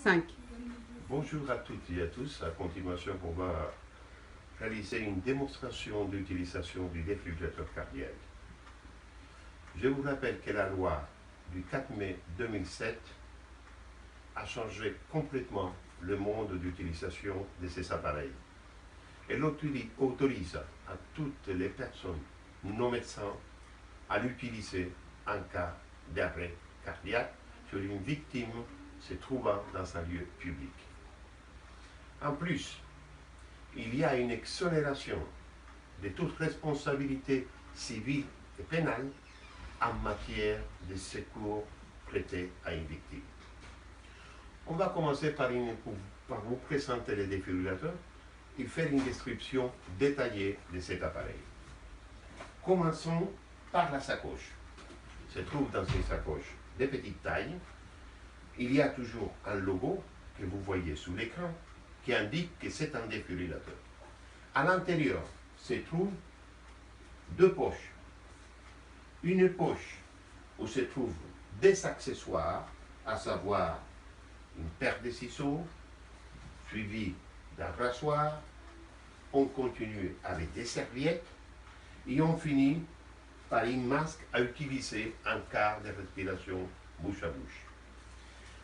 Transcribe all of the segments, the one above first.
5. Bonjour à toutes et à tous. À continuation, on va réaliser une démonstration d'utilisation du défibrillateur cardiaque. Je vous rappelle que la loi du 4 mai 2007 a changé complètement le monde d'utilisation de ces appareils. Elle autorise à toutes les personnes non médecins à l'utiliser en cas d'arrêt cardiaque sur une victime se trouvant dans un lieu public. En plus, il y a une exonération de toute responsabilité civile et pénale en matière de secours prêté à une victime. On va commencer par vous présenter les défibrillateurs et faire une description détaillée de cet appareil. Commençons par la sacoche. Se trouve dans une sacoche de petite taille. Il y a toujours un logo que vous voyez sous l'écran qui indique que c'est un défibrillateur. À l'intérieur se trouvent deux poches. Une poche où se trouvent des accessoires, à savoir une paire de ciseaux, suivie d'un rasoir. On continue avec des serviettes et on finit par un masque à utiliser en cas de respiration bouche à bouche.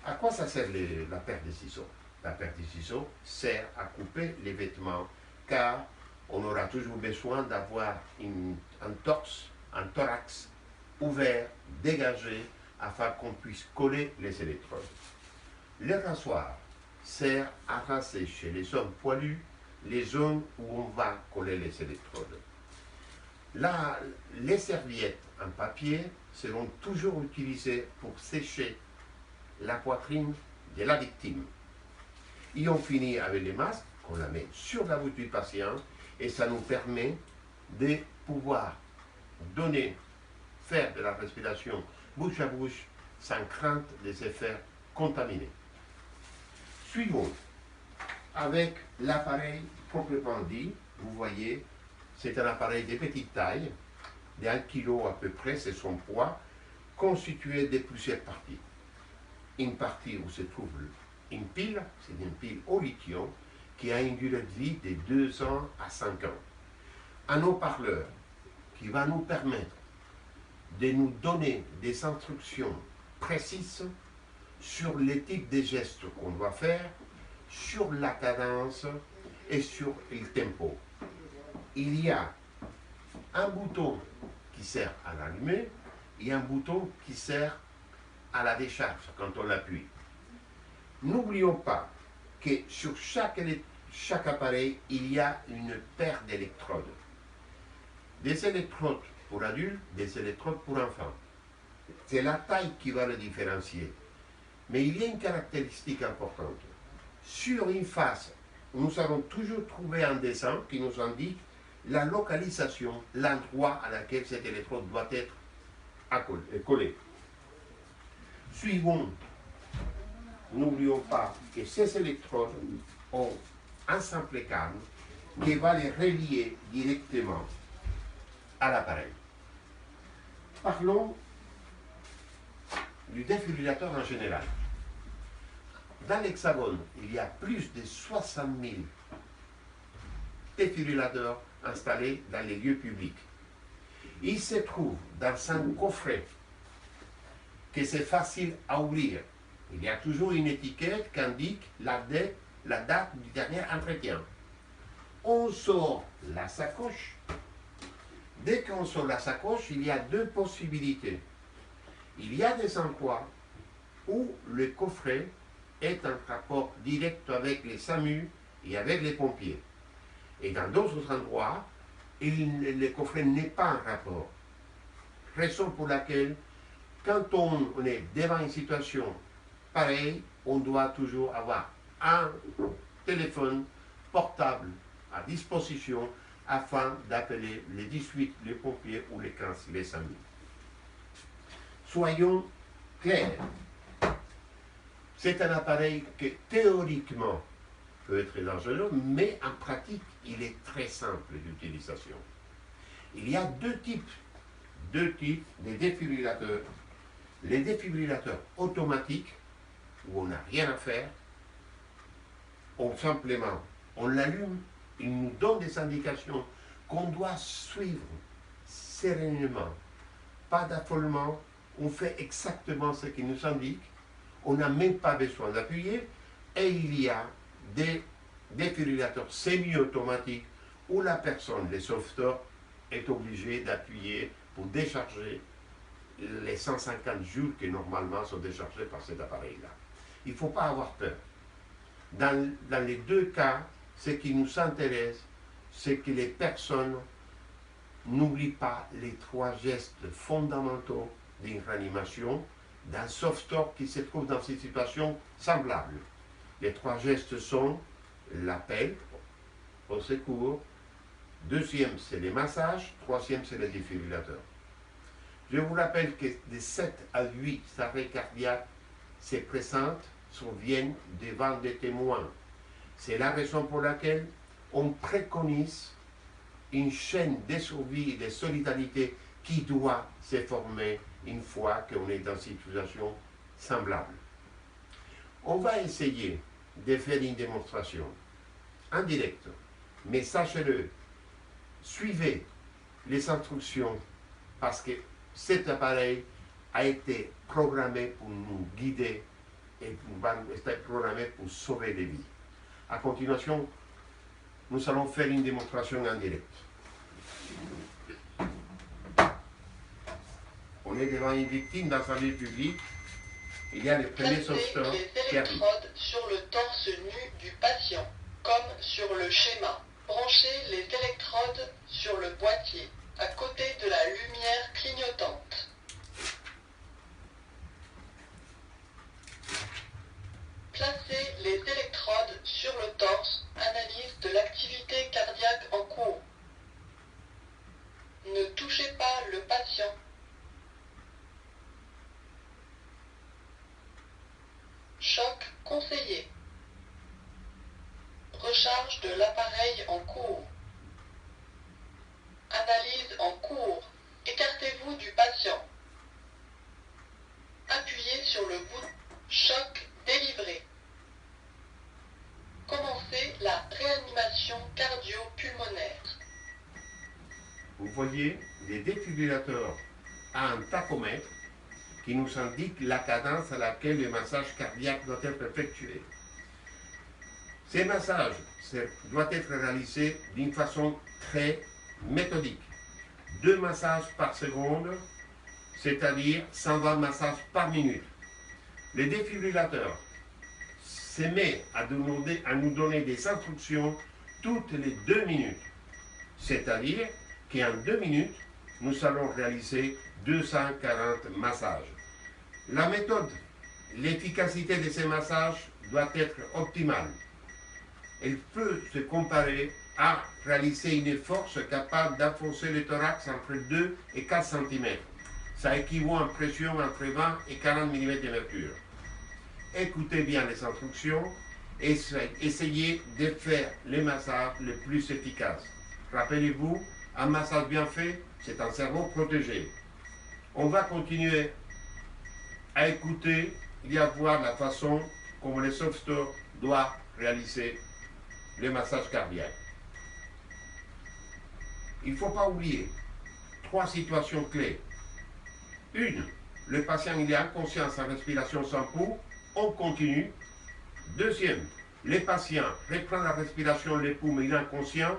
À quoi ça sert la paire de ciseaux? La paire de ciseaux sert à couper les vêtements car on aura toujours besoin d'avoir un thorax ouvert, dégagé, afin qu'on puisse coller les électrodes. Le rasoir sert à raser chez les hommes poilus les zones où on va coller les électrodes. Les serviettes en papier seront toujours utilisées pour sécher la poitrine de la victime. Et on finit avec les masques qu'on la met sur la bouche du patient et ça nous permet de pouvoir faire de la respiration bouche à bouche sans crainte des effets contaminés. Suivons avec l'appareil proprement dit. Vous voyez, c'est un appareil de petite taille, de 1 kg à peu près, c'est son poids, constitué de plusieurs parties. Une partie où se trouve une pile, c'est une pile au lithium, qui a une durée de vie de 2 ans à 5 ans. Un haut-parleur qui va nous permettre de nous donner des instructions précises sur les types de gestes qu'on doit faire, sur la cadence et sur le tempo. Il y a un bouton qui sert à l'allumer et un bouton qui sert à la décharge quand on l'appuie. N'oublions pas que sur chaque appareil, il y a une paire d'électrodes. Des électrodes pour adultes, des électrodes pour enfants. C'est la taille qui va le différencier. Mais il y a une caractéristique importante. Sur une face, nous allons toujours trouver un dessin qui nous indique la localisation, l'endroit à laquelle cette électrode doit être collée. Suivons. N'oublions pas que ces électrodes ont un simple câble qui va les relier directement à l'appareil. Parlons du défibrillateur en général. Dans l'Hexagone, il y a plus de 60 000 défibrillateurs installés dans les lieux publics. Ils se trouvent dans un coffret que c'est facile à ouvrir. Il y a toujours une étiquette qui indique la date du dernier entretien. On sort la sacoche. Dès qu'on sort la sacoche, il y a deux possibilités. Il y a des endroits où le coffret est en rapport direct avec les SAMU et avec les pompiers. Et dans d'autres endroits, le coffret n'est pas en rapport. Raison pour laquelle, quand on est devant une situation pareille, on doit toujours avoir un téléphone portable à disposition afin d'appeler les 18, les pompiers ou les 15, les SAMU. Soyons clairs. C'est un appareil qui théoriquement peut être dangereux, mais en pratique, il est très simple d'utilisation. Il y a deux types de défibrillateurs. Les défibrillateurs automatiques, où on n'a rien à faire, simplement, on l'allume, il nous donne des indications qu'on doit suivre sereinement. Pas d'affolement, on fait exactement ce qu'il nous indique, on n'a même pas besoin d'appuyer, et il y a des défibrillateurs semi-automatiques où la personne, le sauveteur, est obligé d'appuyer pour décharger les 150 joules qui normalement sont déchargés par cet appareil-là. Il ne faut pas avoir peur. Dans les deux cas, ce qui nous intéresse, c'est que les personnes n'oublient pas les 3 gestes fondamentaux d'une réanimation d'un sauveteur qui se trouve dans une situation semblable. Les 3 gestes sont l'appel au secours, deuxième c'est les massages, troisième c'est les défibrillateurs. Je vous rappelle que de 7 à 8 arrêts cardiaques se présentent, surviennent devant des témoins. C'est la raison pour laquelle on préconise une chaîne de survie et de solidarité qui doit se former une fois qu'on est dans une situation semblable. On va essayer de faire une démonstration en direct, mais sachez-le, suivez les instructions parce que cet appareil a été programmé pour nous guider et programmé pour sauver des vies. À continuation, nous allons faire une démonstration en direct. On est devant une victime dans un lieu public. Il y a les premiers sauveteurs qui arrivent. Placez les électrodes sur le torse nu du patient, comme sur le schéma. Branchez les électrodes sur le boîtier, à côté de la lumière clignotante. Placez les électrodes sur le torse. Analyse de l'activité cardiaque en cours. Ne touchez pas le patient. Choc conseillé. Recharge de l'appareil en cours. Analyse en cours. Écartez-vous du patient. Appuyez sur le bouton. Choc délivré. Commencez la réanimation cardio-pulmonaire. Vous voyez, les défibrillateurs à un tachomètre qui nous indique la cadence à laquelle le massage cardiaque doit être effectué. Ces massages doivent être réalisés d'une façon très méthodique. 2 massages par seconde, c'est-à-dire 120 massages par minute. Le défibrillateur se met à nous donner des instructions toutes les 2 minutes. C'est-à-dire qu'en 2 minutes, nous allons réaliser 240 massages. La méthode, l'efficacité de ces massages doit être optimale. Elle peut se comparer à réaliser une force capable d'enfoncer le thorax entre 2 et 4 cm. Ça équivaut en pression entre 20 et 40 mm de mercure. Écoutez bien les instructions et essayez de faire les massages les plus efficaces. Rappelez-vous, un massage bien fait, c'est un cerveau protégé. On va continuer à écouter et à voir la façon comme le sauveteur doit réaliser le massage cardiaque. Il ne faut pas oublier 3 situations clés. 1, le patient il est inconscient en respiration sans pouls, on continue. 2, le patient reprend la respiration, les poumons, mais il est inconscient,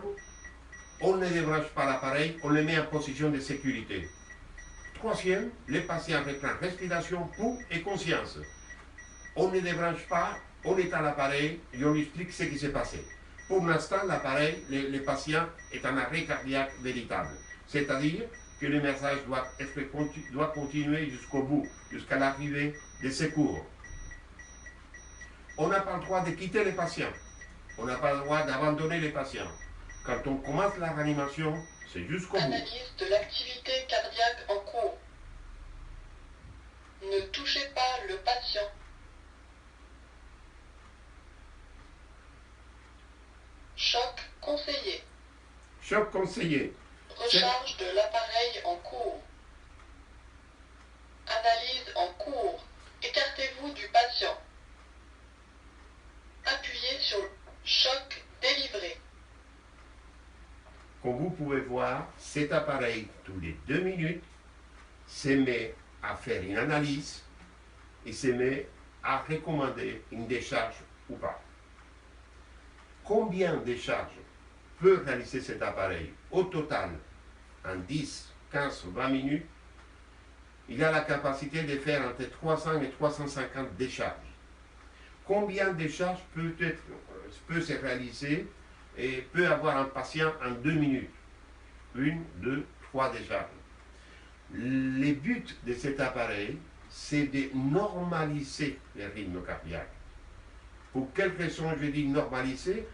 on ne débranche pas l'appareil, on le met en position de sécurité. 3, le patient reprend respiration, pouls et conscience. On ne débranche pas, on éteint l'appareil et on lui explique ce qui s'est passé. Pour l'instant, l'appareil, le patient est en arrêt cardiaque véritable. C'est-à-dire que le massage doit continuer jusqu'au bout, jusqu'à l'arrivée des secours. On n'a pas le droit de quitter les patients. On n'a pas le droit d'abandonner les patients. Quand on commence la réanimation, c'est jusqu'au bout. Analyse de l'activité cardiaque en cours. Ne touchez pas le patient. Choc conseillé. Choc conseillé. Recharge de l'appareil en cours. Analyse en cours. Écartez-vous du patient. Appuyez sur Comme vous pouvez voir, cet appareil, tous les 2 minutes, se met à faire une analyse et se met à recommander une décharge ou pas. Combien de décharges peut réaliser cet appareil au total en 10, 15 ou 20 minutes? Il a la capacité de faire entre 300 et 350 décharges. Combien de décharges peut se réaliser et peut avoir un patient en 2 minutes? 1, 2, 3 décharges. Le but de cet appareil, c'est de normaliser le rythme cardiaque. Pour quelle raison je dis normaliser?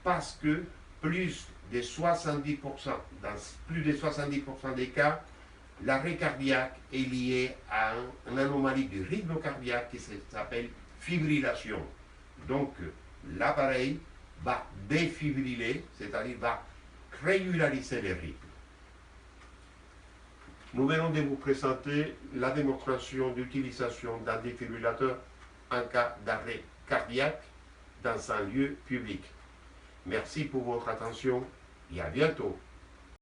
Parce que plus de 70%, dans plus de 70% des cas, l'arrêt cardiaque est lié à une anomalie du rythme cardiaque qui s'appelle fibrillation. Donc l'appareil va défibriller, c'est-à-dire va régulariser le rythme. Nous venons de vous présenter la démonstration d'utilisation d'un défibrillateur en cas d'arrêt cardiaque dans un lieu public. Merci pour votre attention et à bientôt.